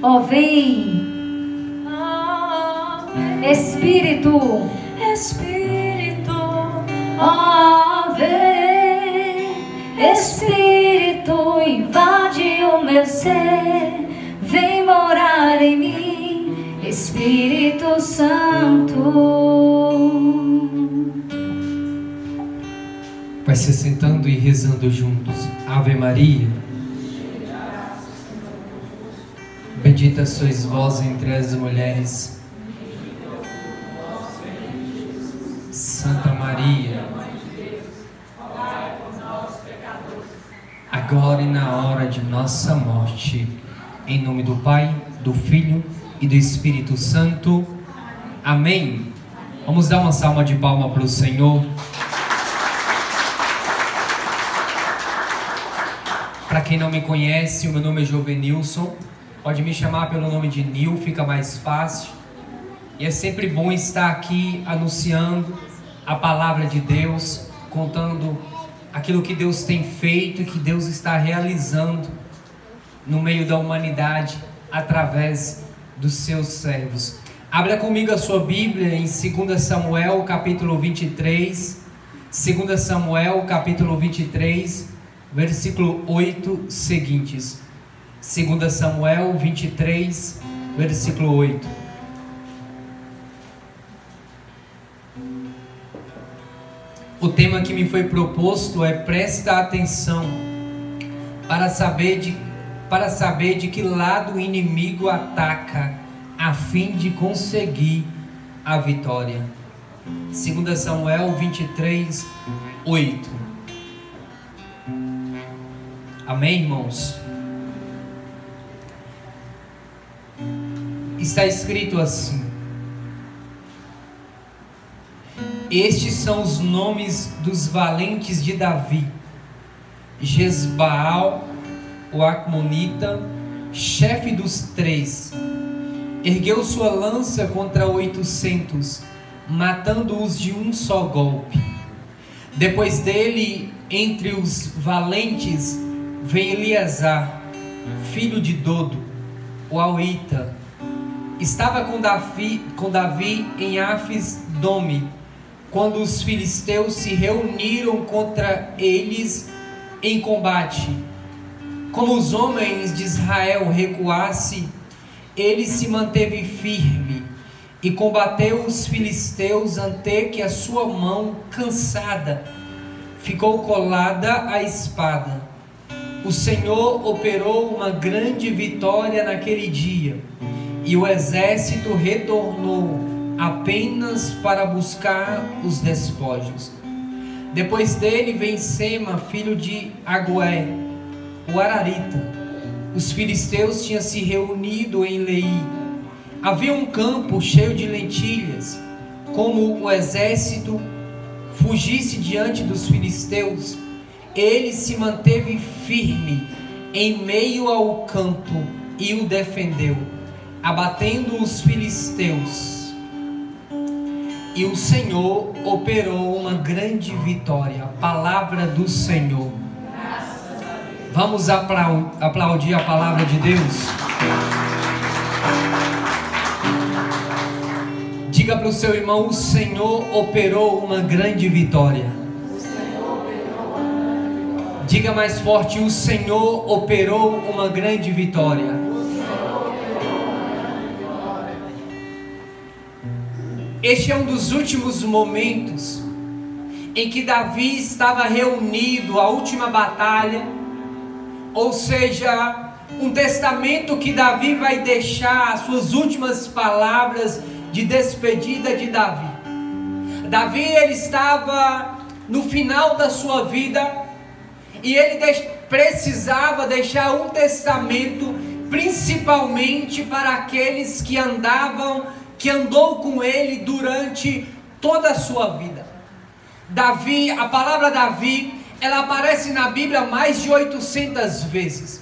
Ó, vem, Espírito, ó, vem, Espírito, invade o meu ser, vem morar em mim, Espírito Santo. Vai se sentando e rezando juntos. Ave Maria. Bendita sois vós entre as mulheres. Santa Maria, agora e na hora de nossa morte, em nome do Pai, do Filho e do Espírito Santo. Amém. Vamos dar uma salva de palmas para o Senhor. Para quem não me conhece, o meu nome é Jovenilson. Pode me chamar pelo nome de Nil, fica mais fácil. E é sempre bom estar aqui anunciando a palavra de Deus, contando aquilo que Deus tem feito e que Deus está realizando no meio da humanidade através dos seus servos. Abra comigo a sua Bíblia em 2 Samuel capítulo 23. 2 Samuel capítulo 23, versículo 8 seguintes. 2 Samuel 23, versículo 8. O tema que me foi proposto é: presta atenção para saber de que lado o inimigo ataca a fim de conseguir a vitória. 2 Samuel 23, 8. Amém, irmãos? Está escrito assim: estes são os nomes dos valentes de Davi: Jesbaal, o Acmonita, chefe dos 3, ergueu sua lança contra 800, matando-os de um só golpe. Depois dele, entre os valentes, vem Eleazar, filho de Dodo, o Auita. Estava com Davi em Afis-Dome, quando os filisteus se reuniram contra eles em combate. Como os homens de Israel recuassem, ele se manteve firme e combateu os filisteus até que a sua mão cansada ficou colada à espada. O Senhor operou uma grande vitória naquele dia, e o exército retornou apenas para buscar os despojos. Depois dele vem Sema, filho de Agué, o Ararita. Os filisteus tinham se reunido em Leí. Havia um campo cheio de lentilhas. Como o exército fugisse diante dos filisteus, ele se manteve firme em meio ao campo e o defendeu, abatendo os filisteus. E o Senhor operou uma grande vitória. A palavra do Senhor. Vamos aplaudir a palavra de Deus. Diga para o seu irmão: o Senhor operou uma grande vitória. Diga mais forte: o Senhor operou uma grande vitória. Este é um dos últimos momentos em que Davi estava reunido, a última batalha, ou seja, um testamento que Davi vai deixar, as suas últimas palavras de despedida de Davi. Davi, ele estava no final da sua vida e ele precisava deixar um testamento, principalmente para aqueles que andou com ele durante toda a sua vida. Davi, a palavra Davi, ela aparece na Bíblia mais de 800 vezes.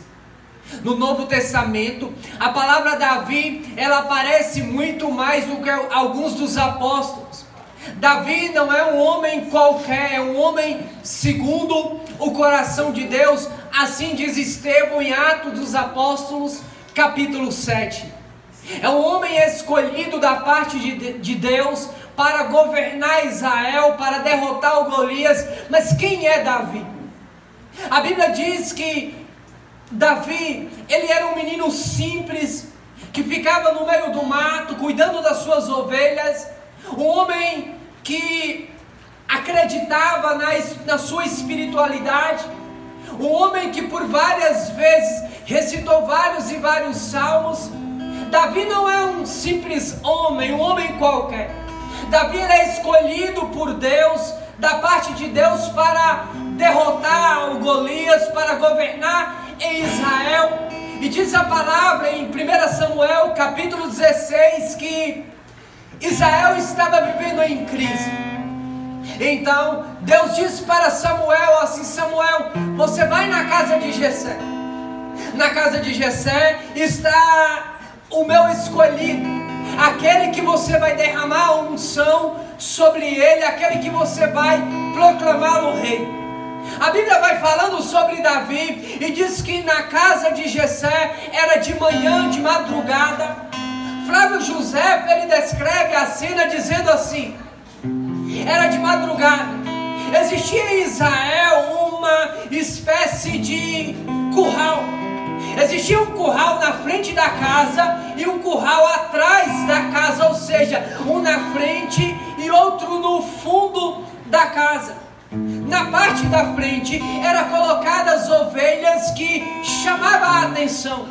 No Novo Testamento, a palavra Davi, ela aparece muito mais do que alguns dos apóstolos. Davi não é um homem qualquer, é um homem segundo o coração de Deus. Assim diz Estevão em Atos dos Apóstolos, capítulo 7. É um homem escolhido da parte de Deus para governar Israel, para derrotar o Golias. Mas quem é Davi? A Bíblia diz que Davi, ele era um menino simples, que ficava no meio do mato, cuidando das suas ovelhas. Um homem que acreditava na sua espiritualidade. Um homem que por várias vezes recitou vários e vários salmos. Davi não é um simples homem, um homem qualquer. Davi ele é escolhido por Deus, da parte de Deus, para derrotar o Golias, para governar em Israel. E diz a palavra em 1 Samuel capítulo 16 que Israel estava vivendo em crise. Então Deus disse para Samuel assim: Samuel, você vai na casa de Jessé. Na casa de Jessé está o meu escolhido, aquele que você vai derramar a unção sobre ele, aquele que você vai proclamá-lo rei. A Bíblia vai falando sobre Davi e diz que na casa de Jessé era de manhã, de madrugada. Flávio José, ele descreve a cena dizendo assim: era de madrugada. Existia em Israel uma espécie de curral. Existia um curral na frente da casa e um curral atrás da casa, ou seja, um na frente e outro no fundo da casa. Na parte da frente era colocadas ovelhas que chamavam a atenção,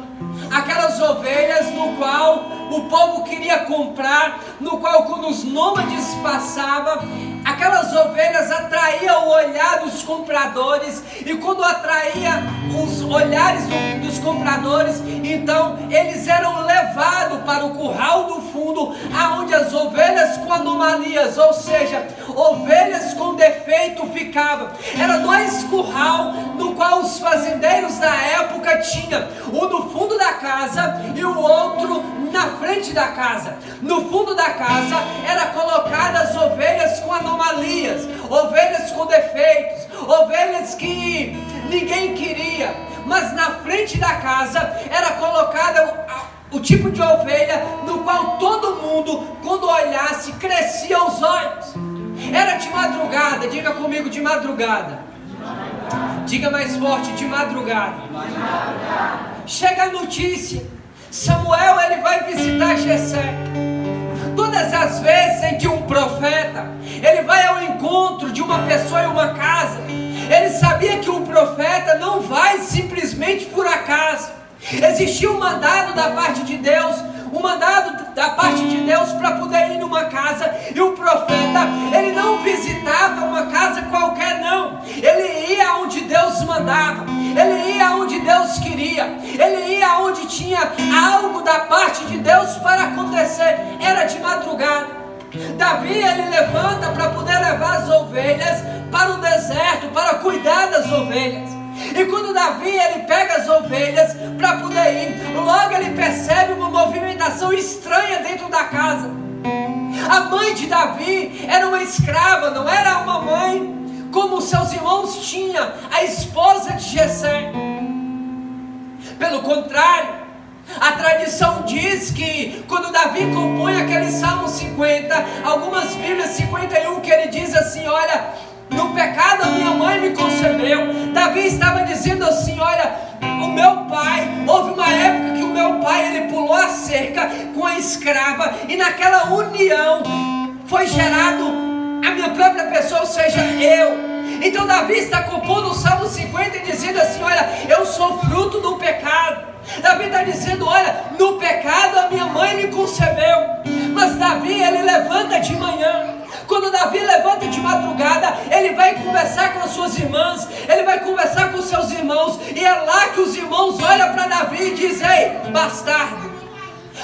aquelas ovelhas no qual o povo queria comprar, no qual quando os nômades passavam, aquelas ovelhas atraíam o olhar dos compradores, e quando atraía os olhares dos compradores, então eles eram levados para o curral do fundo, aonde as ovelhas com anomalias, ou seja, ovelhas com defeito ficavam. Era dois curral no qual os fazendeiros da época tinham, um no fundo da casa e o outro na frente da casa. No fundo da casa era colocadas ovelhas com anomalias, ovelhas com defeitos, ovelhas que ninguém queria. Mas na frente da casa era colocada o tipo de ovelha no qual todo mundo, quando olhasse, crescia os olhos. Era de madrugada, diga comigo, de madrugada. Diga mais forte, de madrugada. Chega a notícia, Samuel ele vai visitar Jessé. Todas as vezes em que um profeta ele vai ao encontro de uma pessoa em uma casa, ele sabia que o profeta não vai simplesmente por acaso. Existia um mandado da parte de Deus, para poder ir numa casa, e o profeta ele não visitava uma casa qualquer não, ele ia onde Deus mandava, ele ia onde Deus queria, ele ia onde tinha algo da parte de Deus para acontecer. Era de madrugada. Davi ele levanta para poder levar as ovelhas para o deserto, para cuidar das ovelhas. E quando Davi ele pega as ovelhas para poder ir, logo ele percebe uma movimentação estranha dentro da casa. A mãe de Davi era uma escrava, não era uma mãe como seus irmãos tinham, a esposa de Jessé. Pelo contrário, a tradição diz que quando Davi compõe aquele Salmo 50, algumas Bíblias 51, que ele diz assim: olha, no pecado a minha mãe me concebeu. Davi estava dizendo assim: olha, o meu pai, houve uma época que o meu pai ele pulou a cerca com a escrava, e naquela união foi gerado a minha própria pessoa, ou seja, eu. Então Davi está compondo o Salmo 50 e dizendo assim: olha, eu sou fruto do pecado. Davi está dizendo: olha, no pecado a minha mãe me concebeu. Mas Davi ele levanta de manhã. Quando Davi levanta de madrugada, ele vai conversar com as suas irmãs, ele vai conversar com os seus irmãos, e é lá que os irmãos olham para Davi e dizem: ei, bastardo,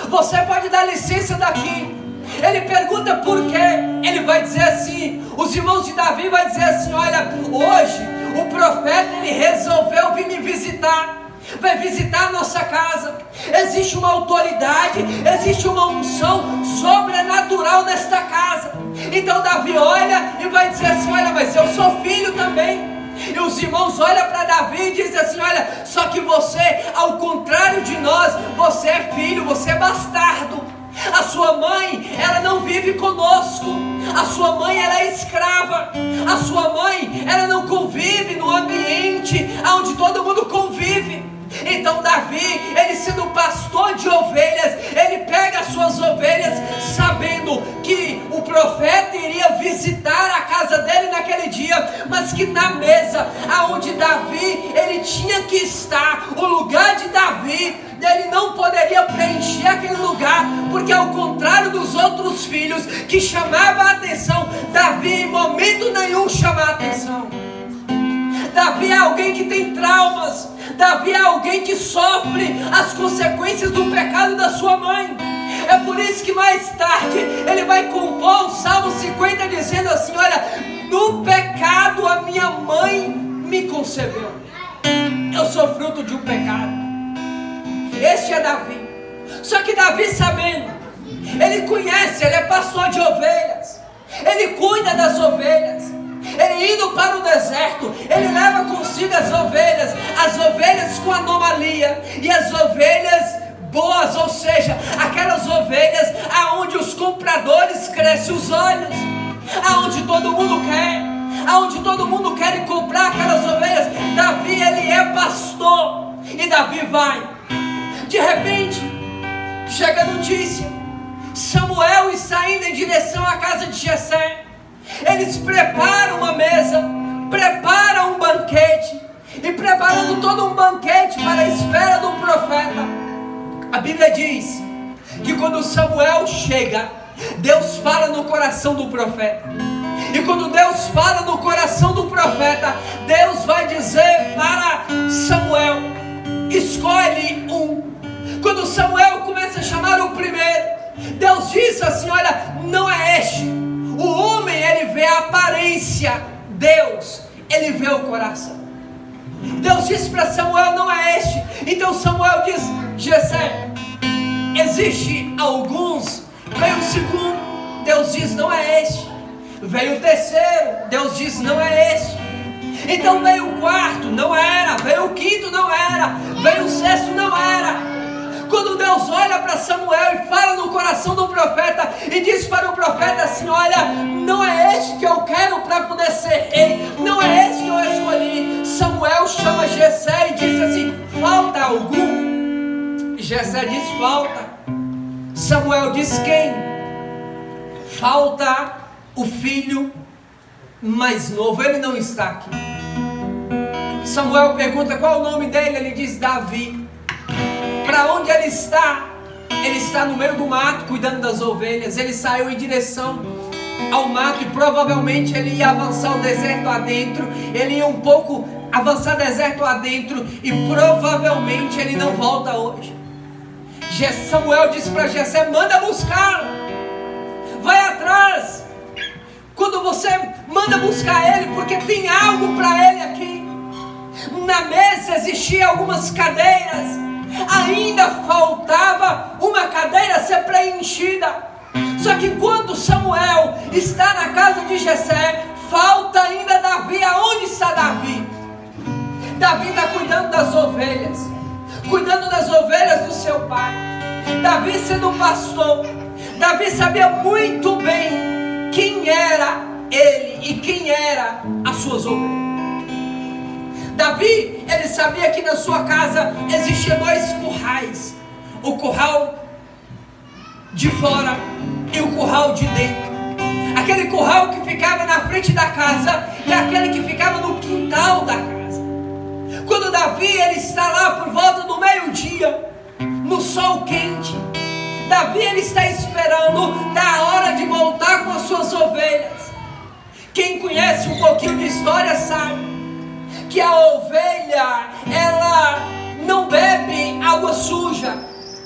você pode dar licença daqui. Ele pergunta por quê. Ele vai dizer assim, os irmãos de Davi vai dizer assim: olha, hoje o profeta ele resolveu vir me visitar, vai visitar a nossa casa. Existe uma autoridade, existe uma unção sobrenatural nesta casa. Então Davi olha e vai dizer assim: olha, mas eu sou filho também, E os irmãos olham para Davi e dizem assim: olha, só que você, ao contrário de nós, você é filho, você é bastardo. A sua mãe, ela não vive conosco. A sua mãe, ela é escrava. A sua mãe, ela não convive no ambiente onde todo mundo convive. Então Davi, ele sendo pastor de ovelhas, ele pega as suas ovelhas, sabendo que o profeta iria visitar a casa dele naquele dia, mas que na mesa aonde Davi, ele tinha que estar, o lugar de Davi, ele não poderia preencher aquele lugar, porque ao contrário dos outros filhos que chamavam a atenção, Davi em momento nenhum chama a atenção. Davi é alguém que tem traumas. Davi é alguém que sofre as consequências do pecado da sua mãe. É por isso que mais tarde ele vai compor o Salmo 50 dizendo assim: olha, no pecado a minha mãe me concebeu. Eu sou fruto de um pecado. Este é Davi. Só que Davi, sabendo, ele conhece, ele é pastor de ovelhas, ele cuida das ovelhas. Ele indo para o deserto, ele leva consigo as ovelhas com anomalia, e as ovelhas boas, ou seja, aquelas ovelhas aonde os compradores crescem os olhos, aonde todo mundo quer comprar aquelas ovelhas. Davi, ele é pastor, e Davi vai. De repente, chega a notícia: Samuel está indo em direção à casa de Jessé. Eles preparam uma mesa, preparam um banquete, e preparando todo um banquete para a espera do profeta. A Bíblia diz que quando Samuel chega, Deus fala no coração do profeta. E quando Deus fala no coração do profeta, Deus vai dizer para Samuel: escolhe um. Quando Samuel começa a chamar o primeiro, Deus diz assim: olha, não é este. O homem, ele vê a aparência, Deus, ele vê o coração. Deus disse para Samuel: não é este. Então Samuel diz: Jessé, existe alguns. Veio o segundo, Deus diz: não é este. Veio o terceiro, Deus diz: não é este. Então veio o quarto, não era. Veio o quinto, não era. Veio o sexto, não era. Quando Deus olha para Samuel e fala no coração do profeta e diz para o profeta assim: olha, não é este que eu quero para poder ser rei, não é este que eu escolhi. Samuel chama Jessé e diz assim: falta algum? Jessé diz: falta. Samuel diz: quem? Falta o filho mais novo, ele não está aqui. Samuel pergunta: qual é o nome dele? Ele diz: Davi. Para onde ele está? Ele está no meio do mato, cuidando das ovelhas. Ele saiu em direção ao mato e provavelmente ele ia avançar o deserto adentro. Ele ia um pouco avançar deserto adentro e provavelmente ele não volta hoje. Samuel disse para Jessé: manda buscar, vai atrás. Quando você manda buscar ele, porque tem algo para ele aqui. Na mesa existiam algumas cadeiras. Ainda faltava uma cadeira a ser preenchida. Só que quando Samuel está na casa de Jessé, falta ainda Davi. Aonde está Davi? Davi está cuidando das ovelhas, cuidando das ovelhas do seu pai. Davi sendo um pastor, Davi sabia muito bem quem era ele e quem era as suas ovelhas. Davi, ele sabia que na sua casa existiam dois currais: o curral de fora e o curral de dentro. Aquele curral que ficava na frente da casa e aquele que ficava no quintal da casa. Quando Davi, ele está lá por volta do meio-dia, no sol quente, Davi, ele está esperando da hora de voltar com as suas ovelhas. Quem conhece um pouquinho de história sabe que a ovelha, ela não bebe água suja.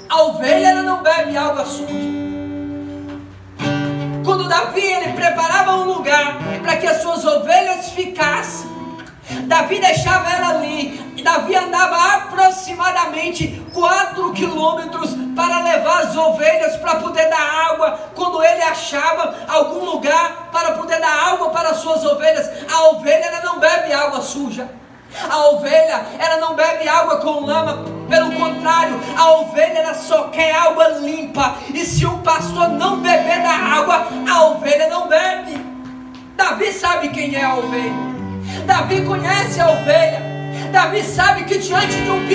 A ovelha, ela não bebe água suja. Quando Davi, ele preparava um lugar para que as suas ovelhas ficassem, Davi deixava ela ali. Davi andava aproximadamente 4 quilômetros para levar as ovelhas para poder dar água. Quando ele achava algum lugar para poder dar água para as suas ovelhas, a ovelha ela não bebe água suja. A ovelha ela não bebe água com lama. Pelo contrário, a ovelha ela só quer água limpa. E se o pastor não beber da água, a ovelha não bebe. Davi sabe quem é a ovelha. Davi conhece a ovelha. Davi sabe que diante de um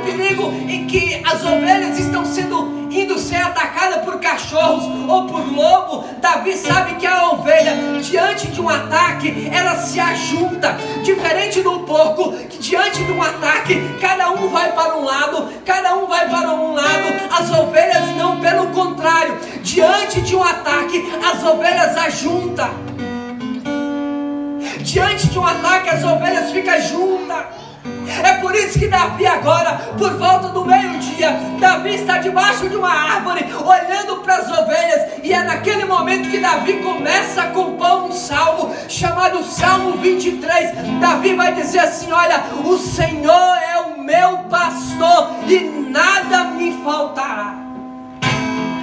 perigo em que as ovelhas estão indo ser atacadas por cachorros ou por lobo, Davi sabe que a ovelha, diante de um ataque, ela se ajunta. Diferente do porco, que diante de um ataque, cada um vai para um lado, as ovelhas não, pelo contrário, diante de um ataque, as ovelhas ajuntam. Diante de um ataque, as ovelhas ficam juntas. É por isso que Davi agora, por volta do meio-dia, Davi está debaixo de uma árvore, olhando para as ovelhas. E é naquele momento que Davi começa a compor um salmo, chamado Salmo 23. Davi vai dizer assim: olha, o Senhor é o meu pastor e nada me faltará.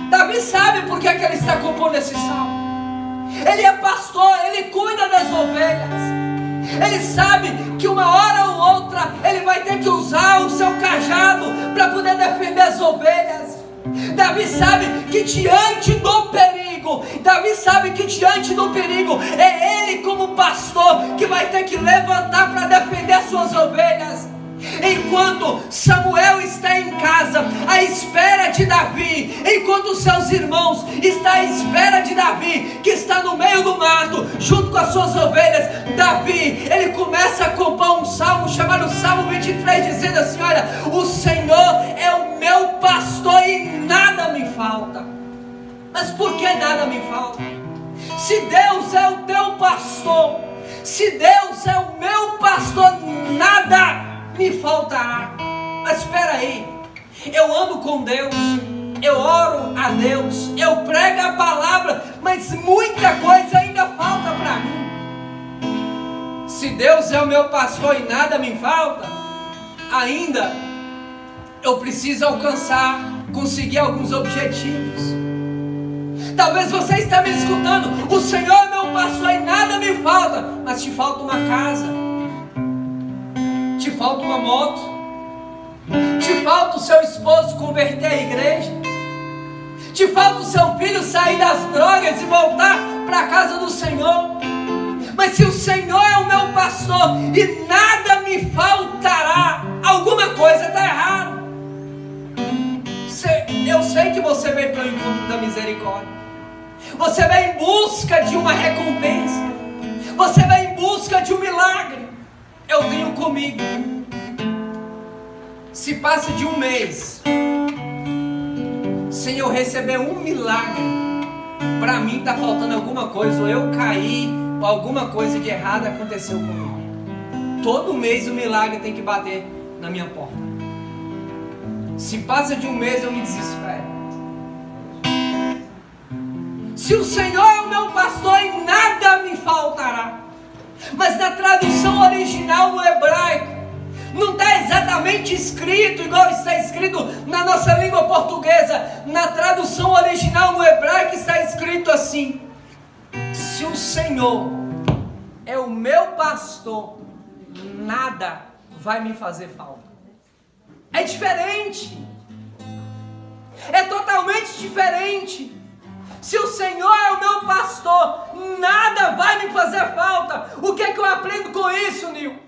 Davi sabe por que ele está compondo esse salmo. Ele é pastor, ele cuida das ovelhas. Ele sabe que uma hora ou outra ele vai ter que usar o seu cajado para poder defender as ovelhas. Davi sabe que diante do perigo, é ele como pastor que vai ter que levantar para defender as suas ovelhas. Enquanto Samuel está em casa à espera de Davi, enquanto seus irmãos estão à espera de Davi, que está no meio do mato junto com as suas ovelhas, Davi, ele começa a compor um salmo chamado Salmo 23, dizendo assim: olha, o Senhor é o meu pastor e nada me falta. Mas por que nada me falta? Se Deus é o teu pastor, se Deus é o meu pastor, nada me faltará. Mas espera aí, eu ando com Deus, eu oro a Deus, eu prego a palavra, mas muita coisa ainda falta para mim. Se Deus é o meu pastor e nada me falta, ainda eu preciso conseguir alguns objetivos. Talvez você esteja me escutando: o Senhor é meu pastor e nada me falta. Mas te falta uma casa, te falta uma moto, te falta o seu esposo converter a igreja, te falta o seu filho sair das drogas e voltar para a casa do Senhor. Mas se o Senhor é o meu pastor e nada me faltará, alguma coisa está errada. Eu sei que você veio para o encontro da misericórdia, você veio em busca de uma recompensa, você veio em busca de um milagre. Eu tenho comigo, se passa de um mês sem eu receber um milagre, para mim está faltando alguma coisa, ou eu caí, ou alguma coisa de errado aconteceu comigo. Todo mês o milagre tem que bater na minha porta. Se passa de um mês eu me desespero. Se o Senhor é o meu pastor e nada me faltará. Mas na tradução original no hebraico não está exatamente escrito igual está escrito na nossa língua portuguesa. Na tradução original no hebraico está escrito assim: se o Senhor é o meu pastor, nada vai me fazer falta. É diferente, é totalmente diferente. Se o Senhor é o meu pastor, nada vai me fazer falta. O que é que eu aprendo com isso, Nil?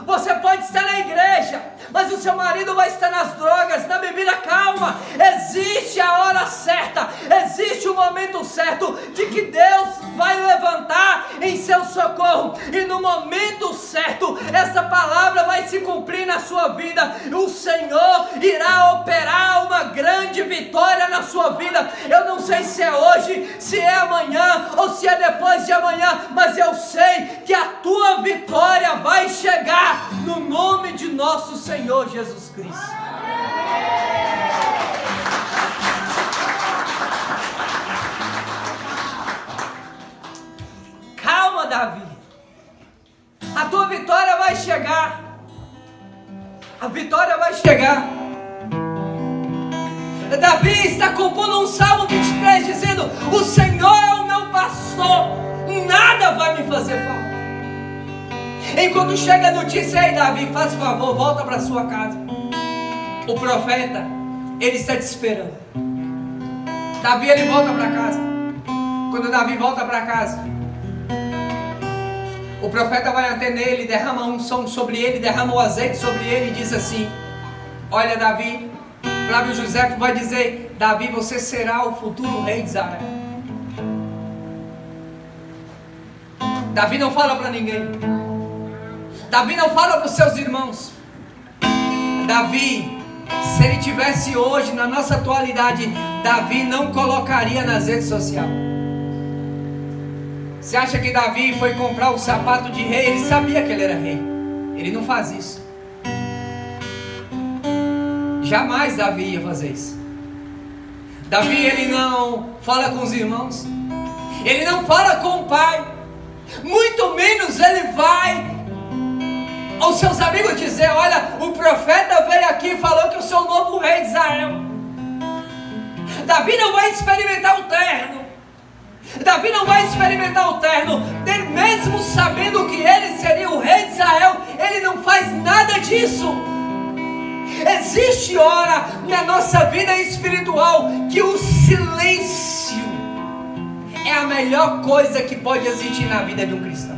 Você pode estar na igreja, mas o seu marido vai estar nas drogas, na bebida. Calma, existe a hora certa, existe o momento certo de que Deus vai levantar em seu socorro, e no momento certo essa palavra vai se cumprir na sua vida. O Senhor irá operar uma grande vitória na sua vida. Eu não sei se é hoje, se é amanhã ou se é depois de amanhã, mas eu sei que a tua vitória vai chegar no nome de nosso Senhor Jesus Cristo. Calma, Davi. vitória vai chegar. Davi está compondo um Salmo 23 dizendo: o Senhor é o meu pastor, nada vai me fazer falta. Enquanto chega a notícia: ei Davi, faz favor, volta para sua casa. O profeta, ele está te esperando. Davi, ele volta para casa. Quando Davi volta para casa, o profeta vai até nele, derrama a unção sobre ele, derrama o azeite sobre ele e diz assim: olha Davi, Flávio José vai dizer: Davi, você será o futuro rei de Israel. Davi não fala para ninguém. Davi não fala para os seus irmãos. Davi, se ele tivesse hoje, na nossa atualidade, Davi não colocaria nas redes sociais. Você acha que Davi foi comprar o sapato de rei? Ele sabia que ele era rei. Ele não faz isso. Jamais Davi ia fazer isso. Davi, ele não fala com os irmãos. Ele não fala com o pai. Muito menos ele vai aos seus amigos dizer: olha, o profeta veio aqui e falou que eu sou o novo rei de Israel. Davi não vai experimentar o terno. Davi não vai experimentar o terno. Mesmo sabendo que ele seria o rei de Israel, ele não faz nada disso. Existe hora na nossa vida espiritual que o silêncio é a melhor coisa que pode existir na vida de um cristão.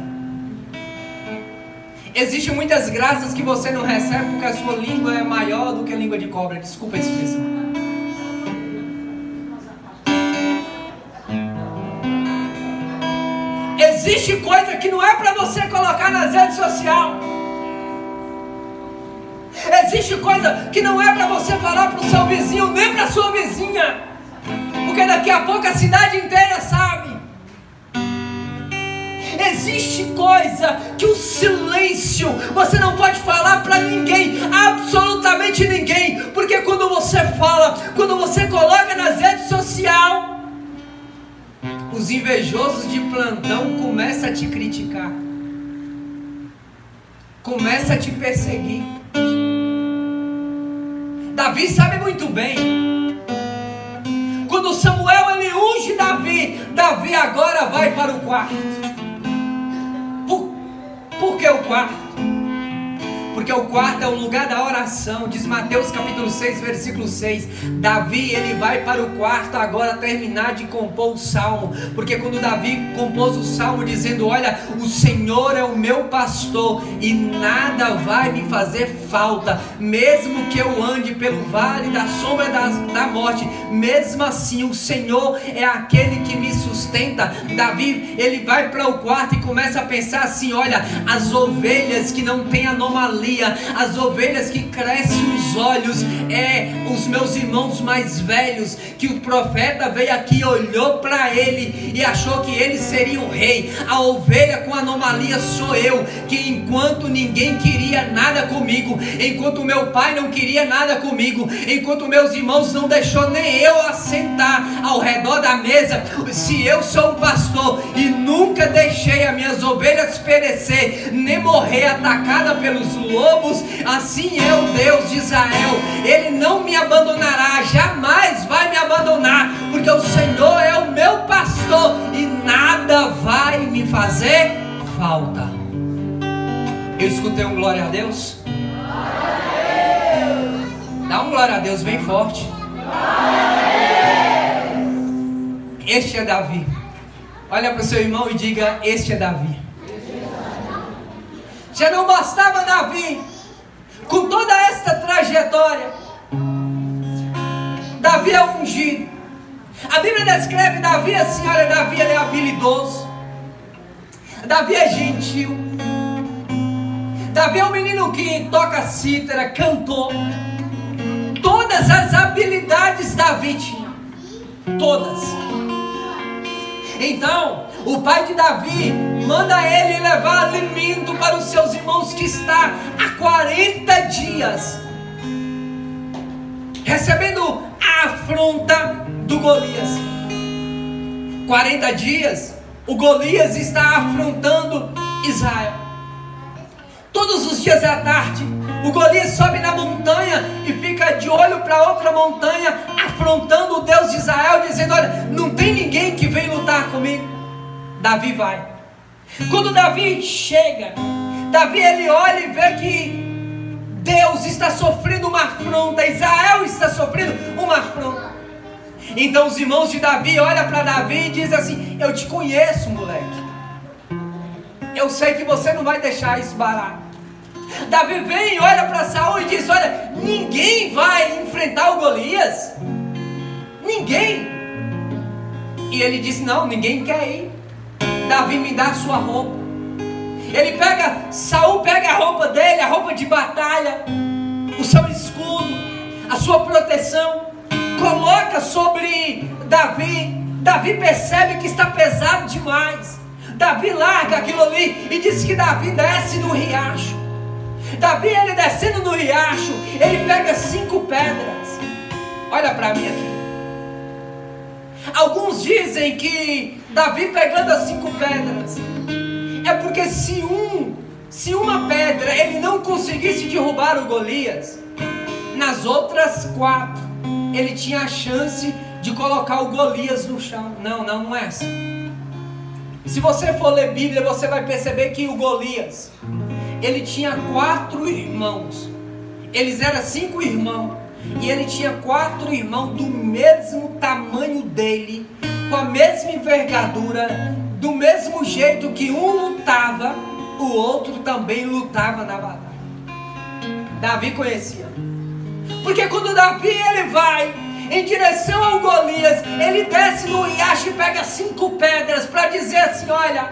Existem muitas graças que você não recebe porque a sua língua é maior do que a língua de cobra. Desculpa a expressão. Existe coisa que não é para você colocar nas redes sociais. Existe coisa que não é para você falar para o seu vizinho, nem para a sua vizinha, porque daqui a pouco a cidade inteira sabe. Existe coisa que o silêncio você não pode falar para ninguém, absolutamente ninguém, porque quando você fala, quando você coloca nas redes sociais, os invejosos de plantão começam a te criticar, começam a te perseguir. Davi sabe muito bem. Quando Samuel ele unge Davi, Davi agora vai para o quarto. Por que o quarto? Porque o quarto é o lugar da oração. Diz Mateus capítulo 6, versículo 6. Davi, ele vai para o quarto agora terminar de compor o salmo. Porque quando Davi compôs o salmo dizendo: olha, o Senhor é o meu pastor e nada vai me fazer falta. Mesmo que eu ande pelo vale da sombra da morte, mesmo assim o Senhor é aquele que me sustenta. Davi, ele vai para o quarto e começa a pensar assim: olha, as ovelhas que não tem anomalia, as ovelhas que crescem os olhos, os meus irmãos mais velhos, que o profeta veio aqui, olhou para ele e achou que ele seria o rei. A ovelha com anomalia sou eu, que enquanto ninguém queria nada comigo, enquanto meu pai não queria nada comigo, enquanto meus irmãos não deixou nem eu assentar ao redor da mesa, se eu sou um pastor e nunca deixei as minhas ovelhas perecer, nem morrer atacada pelos lobos, assim é o Deus de Israel. Ele não me abandonará, jamais vai me abandonar, porque o Senhor é o meu pastor e nada vai me fazer falta. Eu escutei um glória a Deus. Dá um glória a Deus bem forte. Este é Davi. Olha para o seu irmão e diga: este é Davi. Já não bastava Davi com toda esta trajetória. Davi é ungido. A Bíblia descreve Davi assim: olha, Davi ele é habilidoso, Davi é gentil, Davi é um menino que toca cítara, cantor. Todas as habilidades Davi tinha, todas. Então o pai de Davi manda ele levar alimento para os seus irmãos que está há 40 dias recebendo a afronta do Golias. 40 dias o Golias está afrontando Israel. Todos os dias à tarde O Golias sobe na montanha e fica de olho para outra montanha, afrontando o Deus de Israel, dizendo: olha, não tem ninguém que vem lutar comigo. Davi vai. Quando Davi chega, Davi ele olha e vê que Deus está sofrendo uma afronta, Israel está sofrendo uma afronta. Então os irmãos de Davi olham para Davi e dizem assim: eu te conheço, moleque, eu sei que você não vai deixar isso barato. Davi vem, olha para Saul e diz: olha, ninguém vai enfrentar o Golias, ninguém. E ele disse: não, ninguém quer ir. Davi, me dá a sua roupa. Ele pega, Saul pega a roupa dele, a roupa de batalha, o seu escudo, a sua proteção, coloca sobre Davi. Davi percebe que está pesado demais. Davi larga aquilo ali e diz que Davi desce no riacho. Davi, ele descendo no riacho, ele pega 5 pedras. Olha para mim aqui. Alguns dizem que Davi pegando as 5 pedras é porque se uma pedra ele não conseguisse derrubar o Golias, nas outras 4 ele tinha a chance de colocar o Golias no chão. Não é assim. Se você for ler Bíblia, você vai perceber que o Golias, ele tinha 4 irmãos. Eles eram 5 irmãos. E ele tinha 4 irmãos do mesmo tamanho dele, com a mesma envergadura, do mesmo jeito que um lutava, o outro também lutava na batalha. Davi conhecia. Porque quando Davi ele vai em direção ao Golias, ele desce no riacho e pega 5 pedras para dizer assim: olha,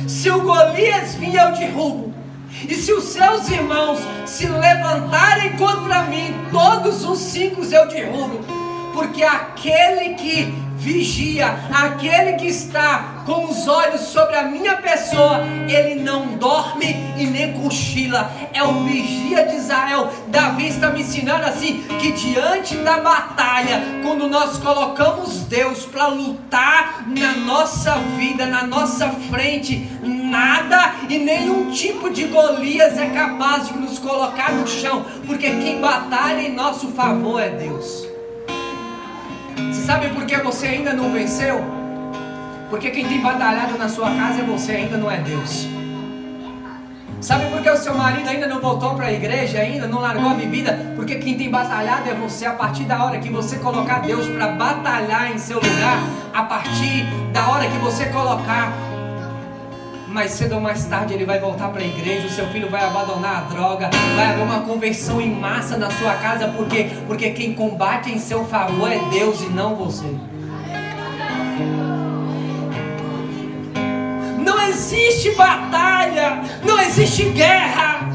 se o Golias vir eu derrubo, e se os seus irmãos se levantarem contra mim, todos os 5 eu derrubo. Porque aquele que vigia, aquele que está com os olhos sobre a minha pessoa, ele não dorme e nem cochila. É o vigia de Israel. Davi está me ensinando assim, que diante da batalha, quando nós colocamos Deus para lutar na nossa vida, na nossa frente, nada e nenhum tipo de Golias é capaz de nos colocar no chão, porque quem batalha em nosso favor é Deus. Você sabe por que você ainda não venceu? Porque quem tem batalhado na sua casa é você, ainda não é Deus. Sabe por que o seu marido ainda não voltou para a igreja, ainda não largou a bebida? Porque quem tem batalhado é você. A partir da hora que você colocar Deus para batalhar em seu lugar, a partir da hora que você colocar, mais cedo ou mais tarde ele vai voltar para a igreja, o seu filho vai abandonar a droga, vai haver uma conversão em massa na sua casa. Por quê? Porque quem combate em seu favor é Deus e não você. Não existe batalha, não existe guerra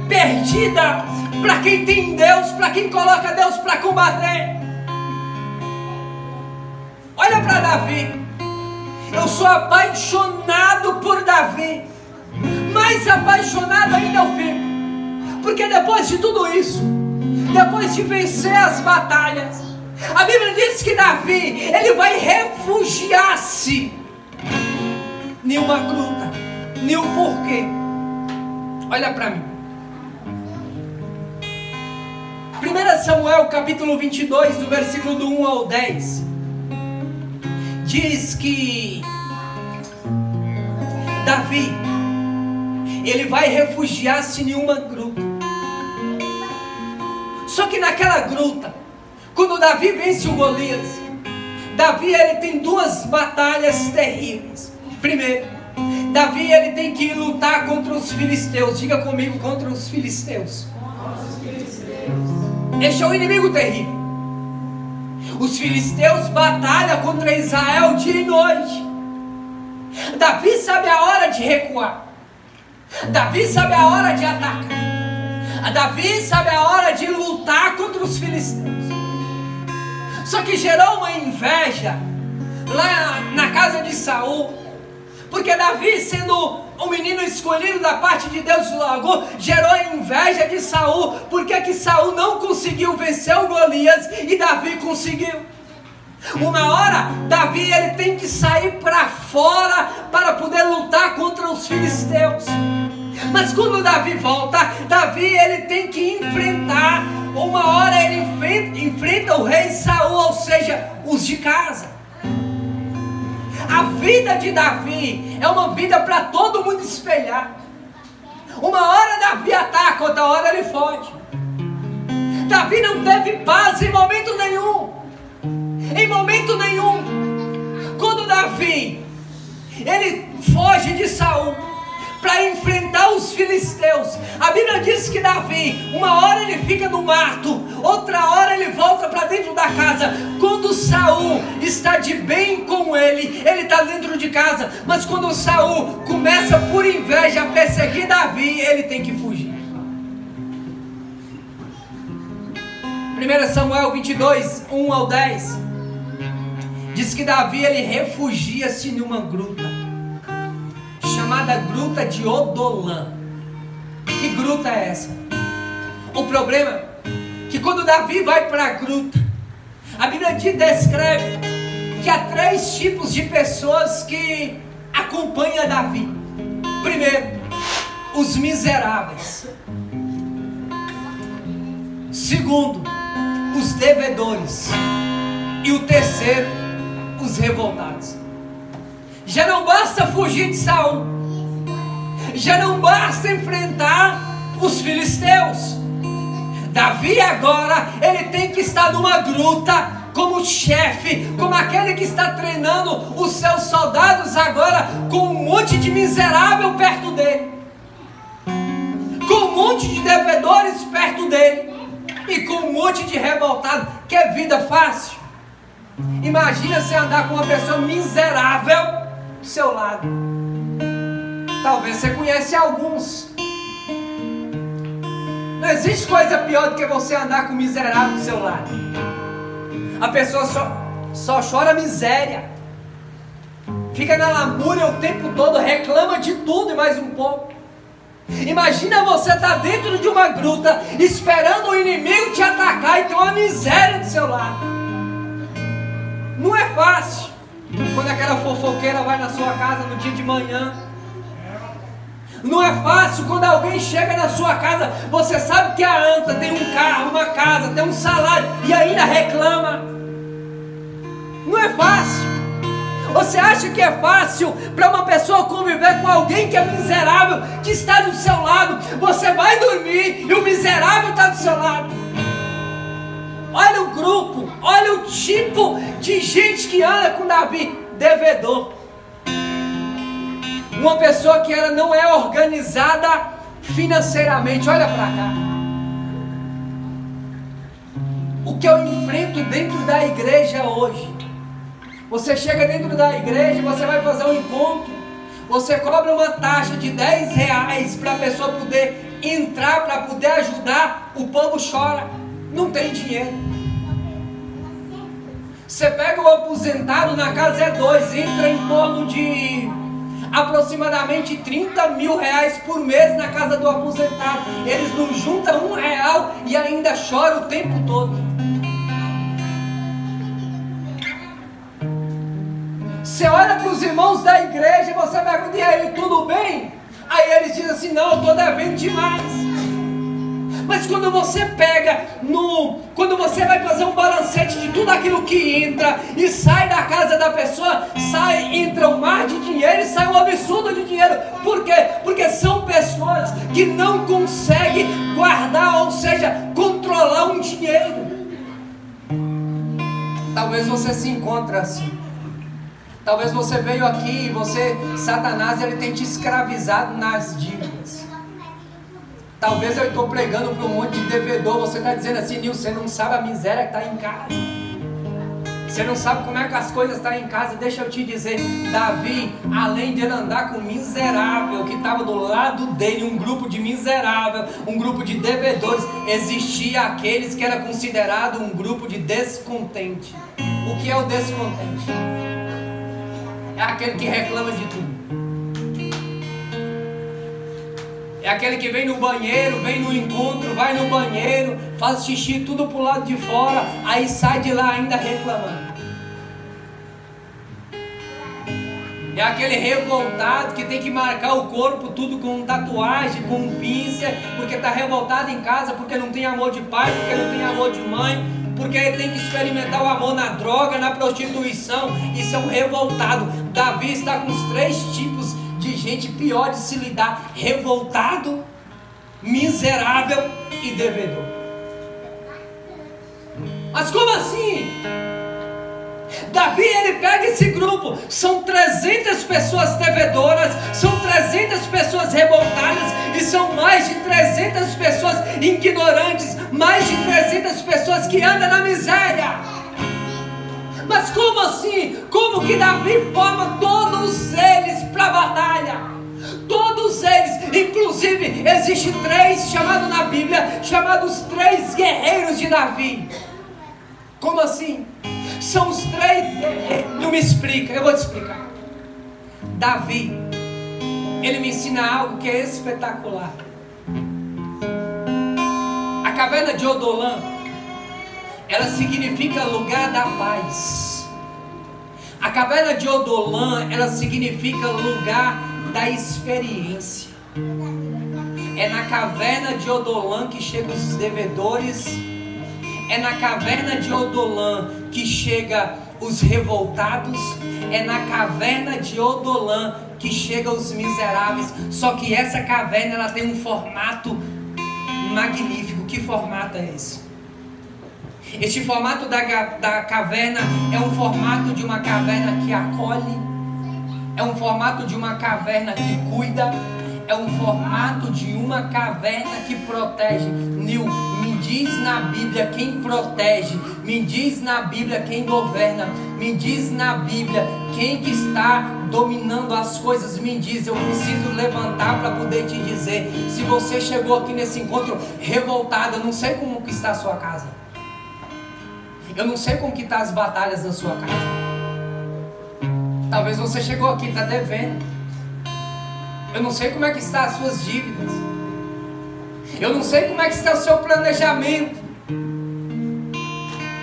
perdida para quem tem Deus, para quem coloca Deus para combater. Olha para Davi. Eu sou apaixonado por Davi, mais apaixonado ainda eu fico, porque depois de tudo isso, depois de vencer as batalhas, a Bíblia diz que Davi, ele vai refugiar-se em uma gruta, em um porquê. Olha para mim. 1 Samuel capítulo 22, do versículo do 1 ao 10, diz que Davi, ele vai refugiar-se em uma gruta. Só que naquela gruta, quando Davi vence o Golias, Davi ele tem 2 batalhas terríveis. Primeiro, Davi ele tem que lutar contra os filisteus. Diga comigo: contra os filisteus. Este é um inimigo terrível. Os filisteus batalham contra Israel dia e noite. Davi sabe a hora de recuar. Davi sabe a hora de atacar. Davi sabe a hora de lutar contra os filisteus. Só que gerou uma inveja lá na casa de Saul, porque Davi, sendo um menino escolhido da parte de Deus do lago, gerou inveja de Saul. Porque que Saul não conseguiu vencer o Golias e Davi conseguiu? Uma hora Davi ele tem que sair para fora para poder lutar contra os filisteus. Mas quando Davi volta, Davi ele tem que enfrentar. Uma hora ele enfrenta o rei Saul, ou seja, os de casa. A vida de Davi é uma vida para todo mundo espelhar. Uma hora Davi ataca, outra hora ele foge. Davi não teve paz em momento nenhum. Em momento nenhum. Quando Davi ele foge de Saul para enfrentar os filisteus, a Bíblia diz que Davi, uma hora ele fica no mato, outra hora ele volta para dentro da casa. Quando Saul está de bem com ele está dentro de casa. Mas quando Saul começa por inveja a perseguir Davi, ele tem que fugir. 1 Samuel 22, 1 ao 10 diz que Davi ele refugia-se numa gruta chamada Gruta de Odolã. Que gruta é essa? O problema é que quando Davi vai para a gruta, a Bíblia descreve que há 3 tipos de pessoas que acompanham Davi. Primeiro, os miseráveis. Segundo, os devedores. E o terceiro, os revoltados. Já não basta fugir de Saul, já não basta enfrentar os filisteus. Davi agora, ele tem que estar numa gruta como chefe, como aquele que está treinando os seus soldados agora, com um monte de miserável perto dele, com um monte de devedores perto dele e com um monte de revoltado. Quer vida fácil? Imagina você andar com uma pessoa miserável do seu lado. Talvez você conhece alguns. Não existe coisa pior do que você andar com um miserável do seu lado. A pessoa só chora miséria, fica na lamúria o tempo todo, reclama de tudo e mais um pouco. Imagina você estar dentro de uma gruta, esperando o inimigo te atacar e ter uma miséria do seu lado. Não é fácil quando aquela fofoqueira vai na sua casa no dia de manhã. Não é fácil quando alguém chega na sua casa, você sabe que a anta tem um carro, uma casa, tem um salário e ainda reclama. Não é fácil. Você acha que é fácil para uma pessoa conviver com alguém que é miserável, que está do seu lado? Você vai dormir e o miserável está do seu lado. Olha o grupo, olha o tipo de gente que anda com Davi. Devedor. Uma pessoa que ela não é organizada financeiramente. Olha para cá. O que eu enfrento dentro da igreja hoje. Você chega dentro da igreja, você vai fazer um encontro, você cobra uma taxa de R$10 para a pessoa poder entrar, para poder ajudar. O povo chora, não tem dinheiro. Você pega o aposentado, na casa é 2, entra em torno de aproximadamente R$30 mil por mês na casa do aposentado. Eles não juntam R$1 e ainda choram o tempo todo. Você olha para os irmãos da igreja e você pergunta: e aí, tudo bem? Aí eles dizem assim: não, eu estou devendo demais. Mas quando você quando você vai fazer um balancete de tudo aquilo que entra e sai da casa da pessoa, entra um mar de dinheiro e sai um absurdo de dinheiro. Por quê? Porque são pessoas que não conseguem guardar, ou seja, controlar um dinheiro. Talvez você se encontre assim. Talvez você veio aqui e Satanás, ele tem te escravizado nas dívidas. Talvez eu estou pregando para um monte de devedor. Você está dizendo assim: Nil, você não sabe a miséria que está em casa. Você não sabe como é que as coisas estão em casa. Deixa eu te dizer, Davi, além de ele andar com um miserável que estava do lado dele, um grupo de miserável, um grupo de devedores, existia aqueles que era considerado um grupo de descontente. O que é o descontente? É aquele que reclama de tudo. É aquele que vem no banheiro, vem no encontro, vai no banheiro, faz xixi tudo pro lado de fora, aí sai de lá ainda reclamando. É aquele revoltado que tem que marcar o corpo tudo com tatuagem, com pinça, porque está revoltado em casa, porque não tem amor de pai, porque não tem amor de mãe, porque ele tem que experimentar o amor na droga, na prostituição. Isso é um revoltado. Davi está com os 3 tipos de gente pior de se lidar: revoltado, miserável e devedor. Mas como assim? Davi, ele pega esse grupo, são 300 pessoas devedoras, são 300 pessoas revoltadas e são mais de 300 pessoas ignorantes, mais de 300 pessoas que andam na miséria. Mas como assim? Como que Davi forma todos eles para a batalha? Todos eles, inclusive existe 3 chamados na Bíblia, chamados 3 guerreiros de Davi. Como assim? São os 3. Não me explica, eu vou te explicar. Davi, ele me ensina algo que é espetacular. A caverna de Adullam, ela significa lugar da paz. A caverna de Adullam, ela significa lugar da experiência. É na caverna de Adullam que chegam os devedores. É na caverna de Adullam que chega os revoltados. É na caverna de Adullam que chegam os miseráveis. Só que essa caverna, ela tem um formato magnífico. Que formato é esse? Este formato da caverna é um formato de uma caverna que acolhe. É um formato de uma caverna que cuida. É um formato de uma caverna que protege. Nil, me diz na Bíblia quem protege. Me diz na Bíblia quem governa. Me diz na Bíblia quem que está dominando as coisas. Me diz, eu preciso levantar para poder te dizer. Se você chegou aqui nesse encontro revoltado, eu não sei como que está a sua casa. Eu não sei como que estão as batalhas na sua casa. Talvez você chegou aqui e está devendo. Eu não sei como é que estão as suas dívidas. Eu não sei como é que está o seu planejamento.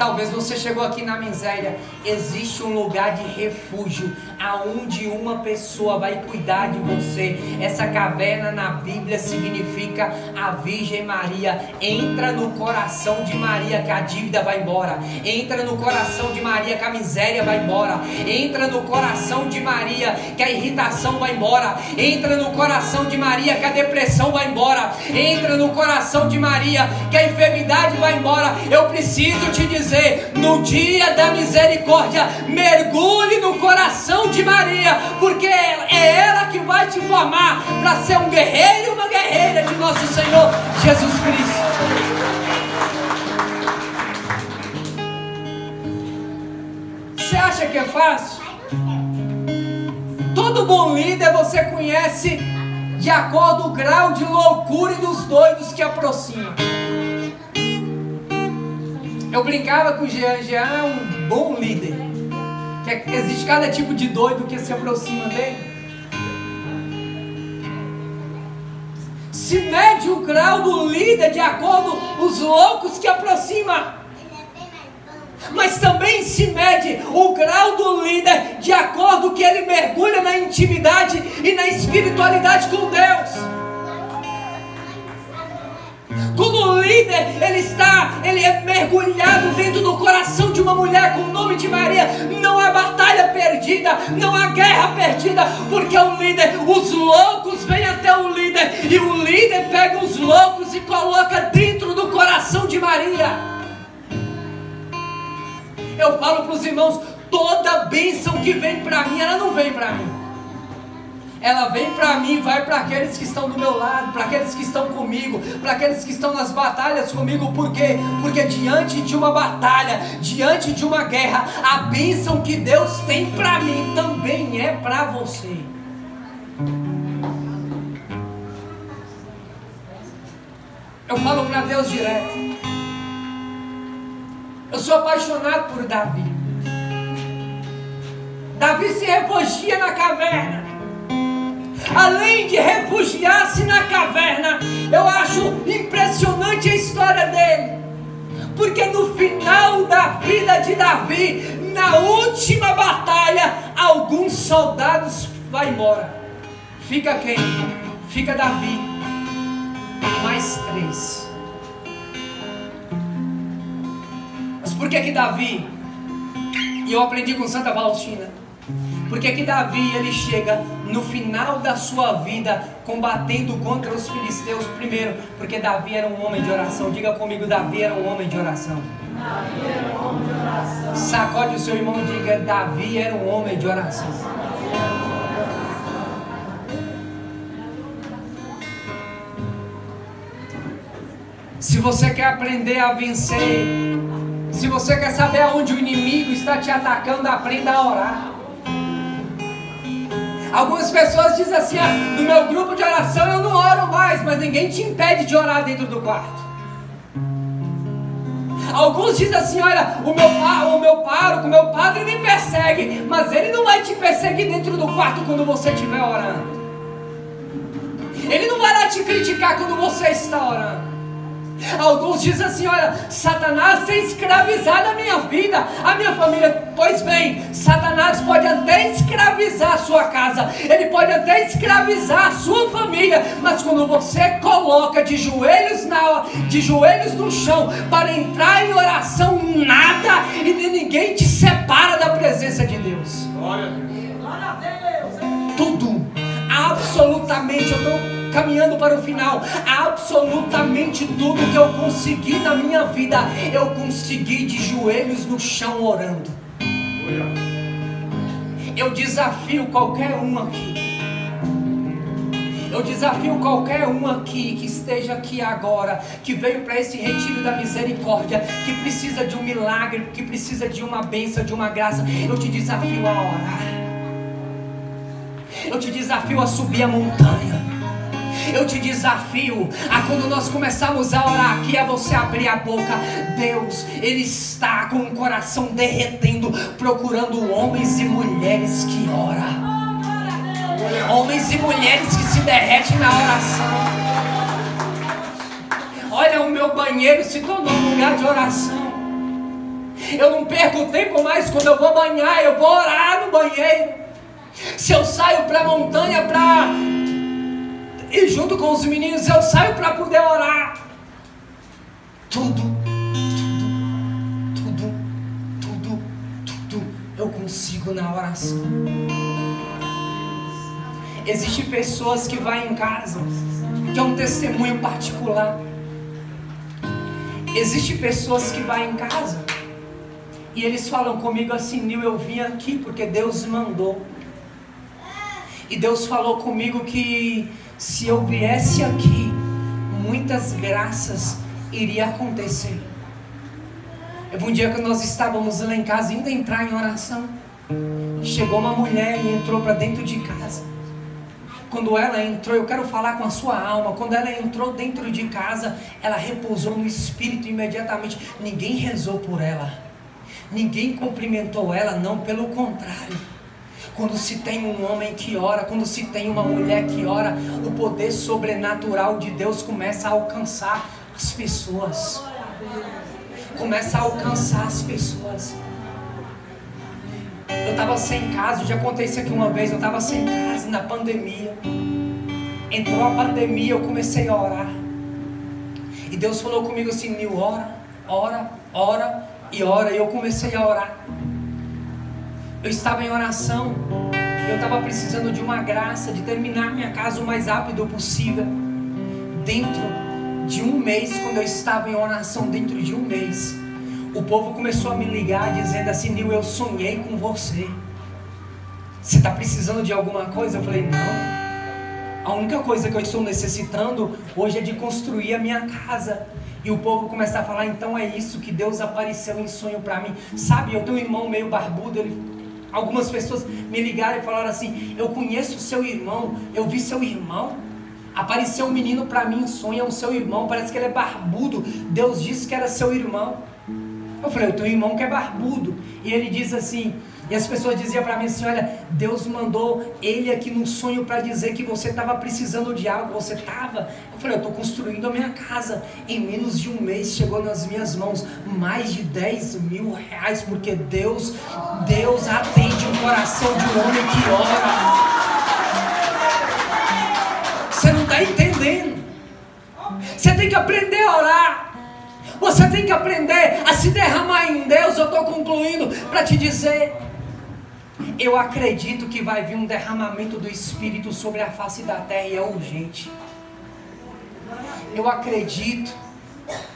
Talvez você chegou aqui na miséria. Existe um lugar de refúgio, aonde uma pessoa vai cuidar de você. Essa caverna na Bíblia significa a Virgem Maria. Entra no coração de Maria que a dívida vai embora. Entra no coração de Maria que a miséria vai embora. Entra no coração de Maria que a irritação vai embora. Entra no coração de Maria que a depressão vai embora. Entra no coração de Maria que a enfermidade vai embora. Eu preciso te dizer, no dia da misericórdia, mergulhe no coração de Maria, porque é ela que vai te formar para ser um guerreiro e uma guerreira de nosso Senhor Jesus Cristo. Você acha que é fácil? Todo bom líder você conhece de acordo com o grau de loucura e dos doidos que aproximam. Eu brincava com o Jean. Jean é um bom líder. Que existe cada tipo de doido que se aproxima dele. Se mede o grau do líder de acordo com os loucos que aproxima. Mas também se mede o grau do líder de acordo com que ele mergulha na intimidade e na espiritualidade com Deus. Quando o líder, ele é mergulhado dentro do coração de uma mulher com o nome de Maria, não há batalha perdida, não há guerra perdida, porque o líder, os loucos vêm até o líder, e o líder pega os loucos e coloca dentro do coração de Maria. Eu falo para os irmãos, toda bênção que vem para mim, ela não vem para mim. Ela vem para mim e vai para aqueles que estão do meu lado, para aqueles que estão comigo, para aqueles que estão nas batalhas comigo. Por quê? Porque diante de uma batalha, diante de uma guerra, a bênção que Deus tem para mim também é para você. Eu falo para Deus direto. Eu sou apaixonado por Davi. Davi se refugia na caverna. Além de refugiar-se na caverna, eu acho impressionante a história dele, porque no final da vida de Davi, na última batalha, alguns soldados vão embora. Fica quem? Fica Davi, mais 3. Mas por que Davi? E eu aprendi com Santa Faustina. Porque que Davi, ele chega no final da sua vida combatendo contra os filisteus. Primeiro, porque Davi era um homem de oração. Diga comigo, Davi era um homem de oração. Davi era um homem de oração. Sacode o seu irmão e diga, Davi era um homem de oração. Se você quer aprender a vencer, se você quer saber aonde o inimigo está te atacando, aprenda a orar. Algumas pessoas dizem assim, no meu grupo de oração eu não oro mais, mas ninguém te impede de orar dentro do quarto. Alguns dizem assim, olha, o meu pároco, o meu padre me persegue, mas ele não vai te perseguir dentro do quarto quando você estiver orando. Ele não vai lá te criticar quando você está orando. Alguns dizem assim, olha, Satanás tem escravizado a minha vida, a minha família. Pois bem, Satanás pode até escravizar a sua casa, ele pode até escravizar a sua família, mas quando você coloca de joelhos no chão para entrar em oração, nada e ninguém te separa da presença de Deus. Glória a Deus. Glória a Deus. Tudo, absolutamente, eu estou caminhando para o final, absolutamente tudo que eu consegui na minha vida, eu consegui de joelhos no chão orando. Eu desafio qualquer um aqui, eu desafio qualquer um aqui que esteja aqui agora, que veio para esse retiro da misericórdia, que precisa de um milagre, que precisa de uma bênção, de uma graça. Eu te desafio a orar, eu te desafio a subir a montanha. Eu te desafio a, quando nós começarmos a orar aqui, a você abrir a boca. Deus, Ele está com o coração derretendo, procurando homens e mulheres que oram. Homens e mulheres que se derretem na oração. Olha, o meu banheiro se tornou um lugar de oração. Eu não perco tempo mais quando eu vou banhar, eu vou orar no banheiro. Se eu saio para a montanha e junto com os meninos eu saio para poder orar. Tudo eu consigo na oração. Existem pessoas que vão em casa, que é um testemunho particular. Existem pessoas que vão em casa e eles falam comigo assim, Nil, eu vim aqui porque Deus mandou. E Deus falou comigo que se eu viesse aqui, muitas graças iriam acontecer. Um dia que nós estávamos lá em casa, indo entrar em oração, chegou uma mulher e entrou para dentro de casa. Quando ela entrou, eu quero falar com a sua alma, quando ela entrou dentro de casa, ela repousou no Espírito imediatamente. Ninguém rezou por ela, ninguém cumprimentou ela, não, pelo contrário. Quando se tem um homem que ora, quando se tem uma mulher que ora, o poder sobrenatural de Deus começa a alcançar as pessoas. Começa a alcançar as pessoas. Eu estava sem casa, já contei isso aqui uma vez, eu estava sem casa na pandemia. Entrou a pandemia, eu comecei a orar. E Deus falou comigo assim, Nil, ora. E eu comecei a orar. Eu estava em oração, eu estava precisando de uma graça, de terminar minha casa o mais rápido possível. Dentro de um mês, quando eu estava em oração, dentro de um mês, o povo começou a me ligar, dizendo assim, Nil, eu sonhei com você. Você está precisando de alguma coisa? Eu falei, não. A única coisa que eu estou necessitando hoje é de construir a minha casa. E o povo começa a falar, então é isso que Deus apareceu em sonho para mim. Sabe, eu tenho um irmão meio barbudo, algumas pessoas me ligaram e falaram assim, eu conheço o seu irmão, eu vi seu irmão, apareceu um menino para mim em sonho, é o seu irmão, parece que ele é barbudo, Deus disse que era seu irmão. Eu falei, eu tenho um irmão que é barbudo. E ele diz assim, e as pessoas diziam para mim assim, olha, Deus mandou ele aqui num sonho para dizer que você estava precisando de algo, você estava. Eu falei, eu estou construindo a minha casa. Em menos de um mês chegou nas minhas mãos mais de 10 mil reais, porque Deus atende o coração de um homem que ora. Você não está entendendo. Você tem que aprender a orar. Você tem que aprender a se derramar em Deus. Eu estou concluindo para te dizer, eu acredito que vai vir um derramamento do Espírito sobre a face da terra e é urgente. Eu acredito,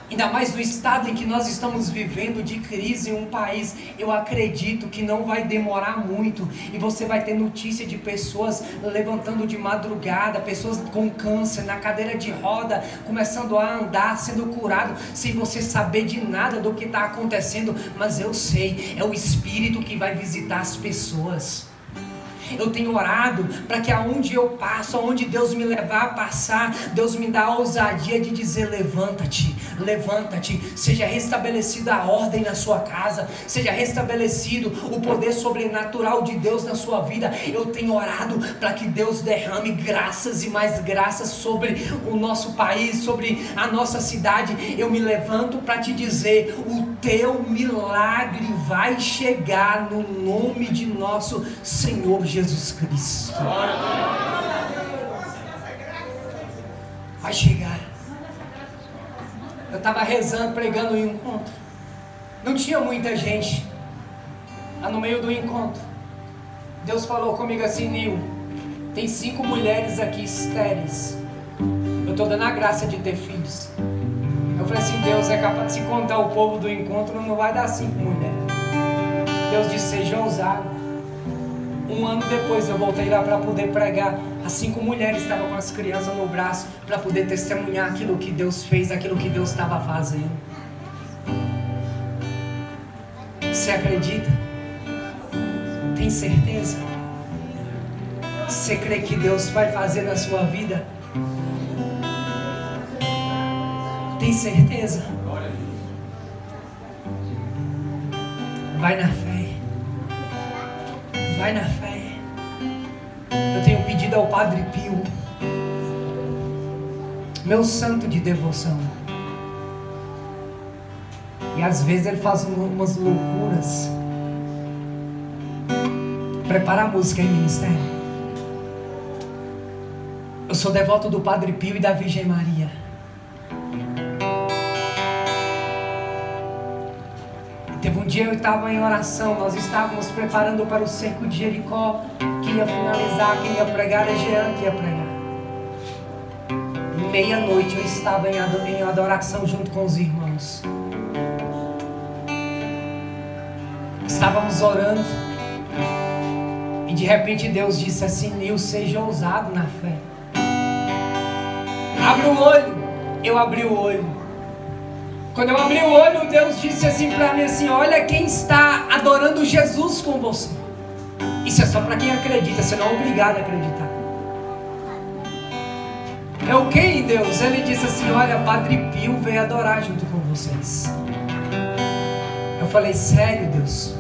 ainda mais no estado em que nós estamos vivendo de crise em um país, eu acredito que não vai demorar muito e você vai ter notícia de pessoas levantando de madrugada, pessoas com câncer, na cadeira de roda, começando a andar, sendo curado, sem você saber de nada do que está acontecendo, mas eu sei, é o Espírito que vai visitar as pessoas. Eu tenho orado para que aonde eu passo, aonde Deus me levar a passar, Deus me dá a ousadia de dizer, levanta-te, levanta-te, seja restabelecida a ordem na sua casa, seja restabelecido o poder sobrenatural de Deus na sua vida. Eu tenho orado para que Deus derrame graças e mais graças sobre o nosso país, sobre a nossa cidade. Eu me levanto para te dizer, o teu milagre vai chegar no nome de nosso Senhor Jesus Cristo. Vai chegar. Eu estava rezando, pregando em um encontro. Não tinha muita gente lá no meio do encontro. Deus falou comigo assim, Nil, tem 5 mulheres aqui estéreis. Eu estou dando a graça de ter filhos. Eu falei assim, Deus é capaz de se contar o povo do encontro, não vai dar 5 mulheres. Deus disse, seja ousado. 1 ano depois eu voltei lá para poder pregar. As 5 mulheres estavam com as crianças no braço para poder testemunhar aquilo que Deus fez, aquilo que Deus estava fazendo. Você acredita? Tem certeza? Você crê que Deus vai fazer na sua vida? Tem certeza? Vai na fé. Vai na fé. Eu tenho pedido ao Padre Pio, meu santo de devoção, e às vezes ele faz umas loucuras. Prepara a música em ministério. Eu sou devoto do Padre Pio e da Virgem Maria. Teve um dia eu estava em oração, nós estávamos preparando para o cerco de Jericó, que ia finalizar, quem ia pregar é Jean que ia pregar. Meia-noite eu estava em adoração junto com os irmãos. Estávamos orando e de repente Deus disse assim, Nil, seja ousado na fé. Abre o olho. Eu abri o olho. Quando eu abri o olho, Deus disse assim para mim assim, olha quem está adorando Jesus com você. Isso é só para quem acredita, você não é obrigado a acreditar. É o que, Deus? Ele disse assim, olha, Padre Pio veio adorar junto com vocês. Eu falei, sério, Deus?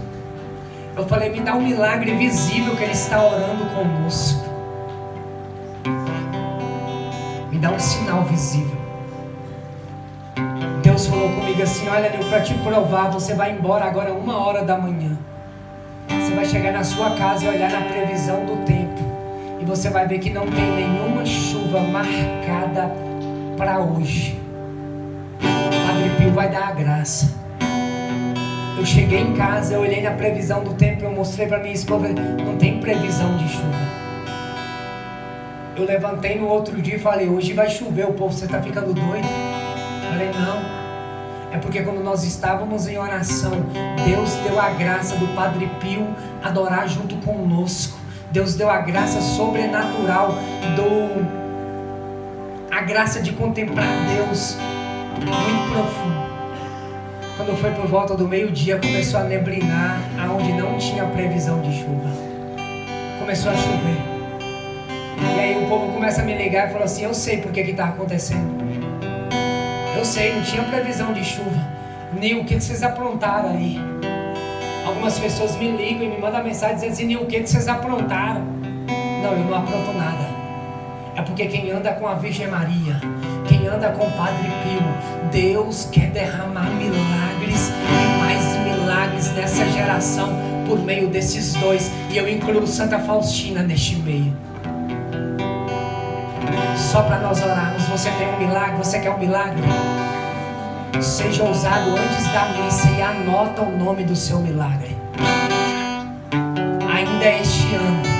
Eu falei, me dá um milagre visível que ele está orando conosco. Me dá um sinal visível. Deus falou comigo assim, olha, Nil, para te provar, você vai embora agora 1h da manhã. Você vai chegar na sua casa e olhar na previsão do tempo. E você vai ver que não tem nenhuma chuva marcada para hoje. O Padre Pio vai dar a graça. Eu cheguei em casa, eu olhei na previsão do tempo, eu mostrei para minha esposa, não tem previsão de chuva. Eu levantei no outro dia e falei, hoje vai chover, o povo, você está ficando doido? Eu falei, não. É porque quando nós estávamos em oração, Deus deu a graça do Padre Pio adorar junto conosco. Deus deu a graça sobrenatural, a graça de contemplar Deus muito profundo. Quando foi por volta do meio-dia, começou a neblinar, aonde não tinha previsão de chuva. Começou a chover. E aí o povo começa a me ligar e falou assim, eu sei por que está acontecendo. Eu sei, não tinha previsão de chuva. Nil, o que vocês aprontaram aí? Algumas pessoas me ligam e me mandam mensagem dizendo assim: Nil, o que vocês aprontaram? Não, eu não apronto nada. É porque quem anda com a Virgem Maria, quem anda com o Padre Pio, Deus quer derramar milagres e mais milagres nessa geração por meio desses dois. E eu incluo Santa Faustina neste meio. Só para nós orarmos. Você tem um milagre? Você quer um milagre? Seja ousado antes da missa e anota o nome do seu milagre. Ainda este ano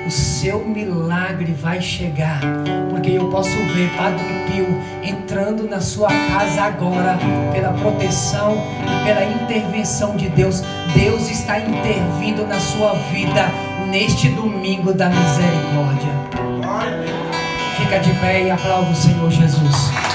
o seu milagre vai chegar, porque eu posso ver Padre Pio entrando na sua casa agora, pela proteção e pela intervenção de Deus. Deus está intervindo na sua vida neste domingo da misericórdia. Fica de pé e aplauda o Senhor Jesus.